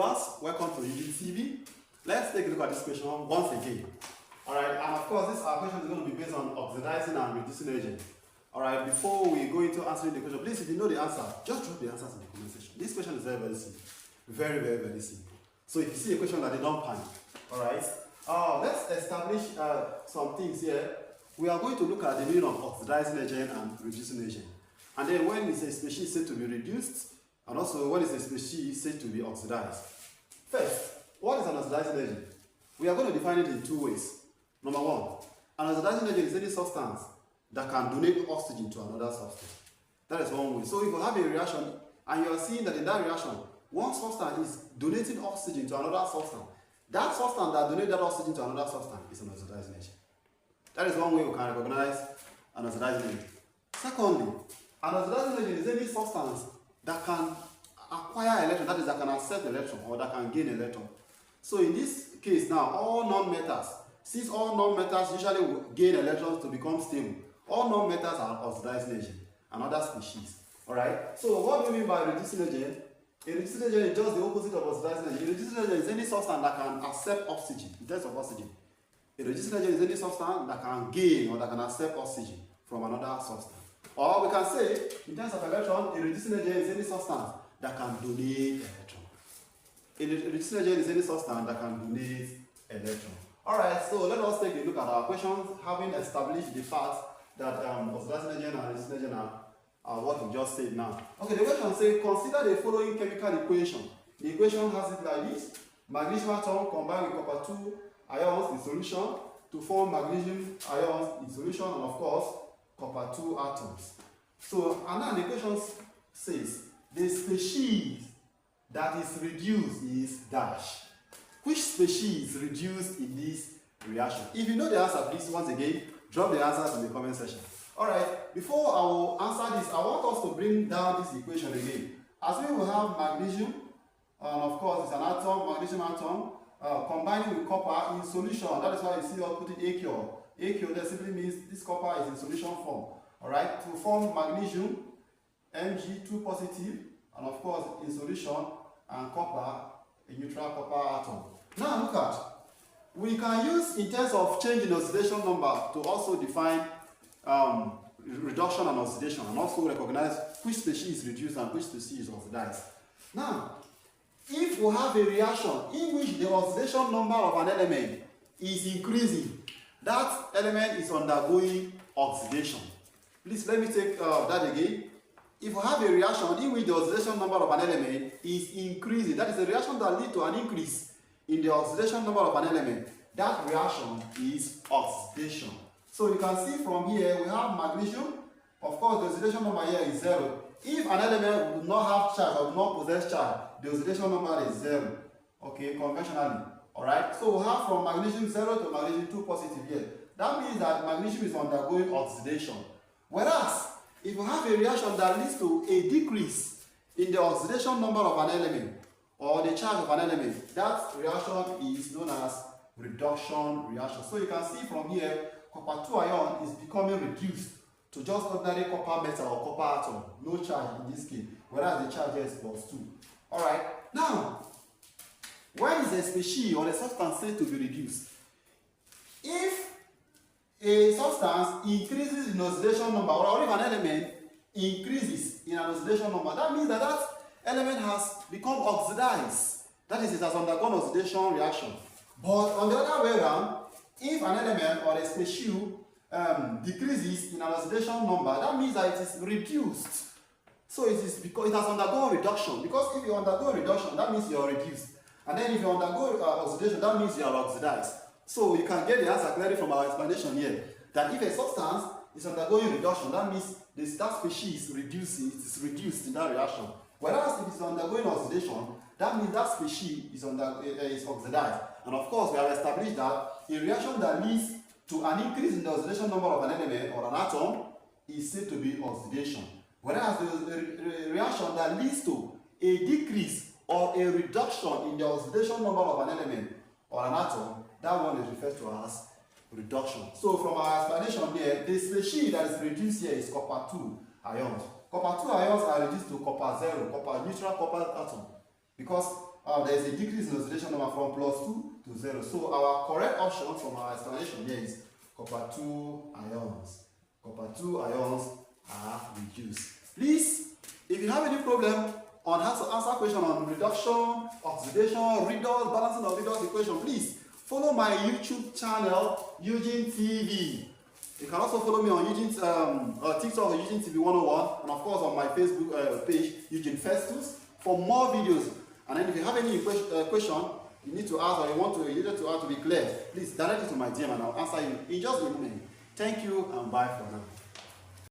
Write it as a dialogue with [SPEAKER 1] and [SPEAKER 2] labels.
[SPEAKER 1] viewers, welcome to UG TV. Let's take a look at this question once again. Alright, and of course our question is going to be based on oxidizing and reducing agent. Alright, before we go into answering the question, please, if you know the answer, just drop the answers in the comment section. This question is very, very simple. Very simple. So if you see a question that they don't panic. Alright, let's establish some things here. We are going to look at the meaning of oxidizing agent and reducing agent. And then when it's a species said to be reduced, and also when it's a species said to be oxidized. First, what is an oxidizing agent? We are going to define it in two ways. Number one, an oxidizing agent is any substance that can donate oxygen to another substance. That is one way. So if you have a reaction and you are seeing that in that reaction, one substance is donating oxygen to another substance, that substance that donates that oxygen to another substance is an oxidizing agent. That is one way we can recognize an oxidizing agent. Secondly, an oxidizing agent is any substance that can acquire electron, that is, that can accept electron or that can gain electron. So in this case now, all non-metals, since all non-metals usually will gain electrons to become stable, all non-metals are oxidizing agent, another species. Alright? So what do we mean by reducing agent? A reducing agent is just the opposite of oxidizing agent. A reducing agent is any substance that can accept oxygen, in terms of oxygen. A reducing agent is any substance that can gain or that can accept oxygen from another substance. Or we can say, in terms of electron, a reducing agent is any substance that can donate electron. A reducing agent is any substance that can donate electron. Alright, so let us take a look at our questions, having established the fact that oxidizing agent and reducing agent are what we just said now. Okay, the question says, consider the following chemical equation. The equation has it like this. Magnesium atom combined with copper 2 ions in solution to form magnesium ions in solution, and of course, copper 2 atoms. So, and now the equation says, the species that is reduced is dash. Which species is reduced in this reaction? If you know the answer, please, once again, drop the answers in the comment section. Alright, before I will answer this, I want us to bring down this equation again. As we will have magnesium, and of course it's an atom, magnesium atom, combining with copper in solution. That is why you see us putting aqueous. Aqueous, that simply means this copper is in solution form. Alright, to form magnesium, Mg2 positive, and of course in solution, and copper, a neutral copper atom. Now look at, we can use in terms of change in oxidation number to also define reduction and oxidation, and also recognize which species is reduced and which species is oxidized. Now, if we have a reaction in which the oxidation number of an element is increasing, that element is undergoing oxidation. Please let me take that again. If we have a reaction in which the oxidation number of an element is increasing, that is a reaction that leads to an increase in the oxidation number of an element, that reaction is oxidation. So you can see from here we have magnesium. Of course, the oxidation number here is 0. If an element would not have charge or not possess charge, the oxidation number is 0. Okay, conventionally. Alright, so we have from magnesium 0 to magnesium 2 positive here. That means that magnesium is undergoing oxidation. Whereas, if you have a reaction that leads to a decrease in the oxidation number of an element or the charge of an element, that reaction is known as reduction reaction. So you can see from here, copper 2 ion is becoming reduced to just ordinary copper metal or copper atom, no charge in this case, whereas the charge is +2. Alright, now, when is a species or a substance said to be reduced? If a substance increases in oxidation number, or if an element increases in an oxidation number, that means that that element has become oxidized. That is, it has undergone oxidation reaction. But on the other way around, if an element or a species decreases in an oxidation number, that means that it is reduced. So it is because it has undergone reduction. Because if you undergo reduction, that means you are reduced. And then if you undergo oxidation, that means you are oxidized. So you can get the answer clearly from our explanation here. That if a substance is undergoing reduction, that means that species is reducing, it is reduced in that reaction. Whereas if it is undergoing oxidation, that means that species is oxidized. And of course, we have established that a reaction that leads to an increase in the oxidation number of an element or an atom is said to be oxidation. Whereas the reaction that leads to a decrease or a reduction in the oxidation number of an element or an atom, that one is referred to as reduction. So from our explanation here, the species that is reduced here is copper 2 ions. Copper 2 ions are reduced to copper 0, copper neutral copper atom. Because there is a decrease in oxidation number from +2 to 0. So our correct option from our explanation here is copper 2 ions. Copper 2 ions are reduced. Please, if you have any problem on how to answer question on reduction, oxidation, redox, balancing of redox equation, please follow my YouTube channel, Eugene TV. You can also follow me on Eugene TikTok, Eugene TV 101, and of course on my Facebook page, Eugene Festus, for more videos. And then if you have any question you need to ask or you needed to ask to be clear, please direct it to my DM and I'll answer you in just a moment. Thank you and bye for now.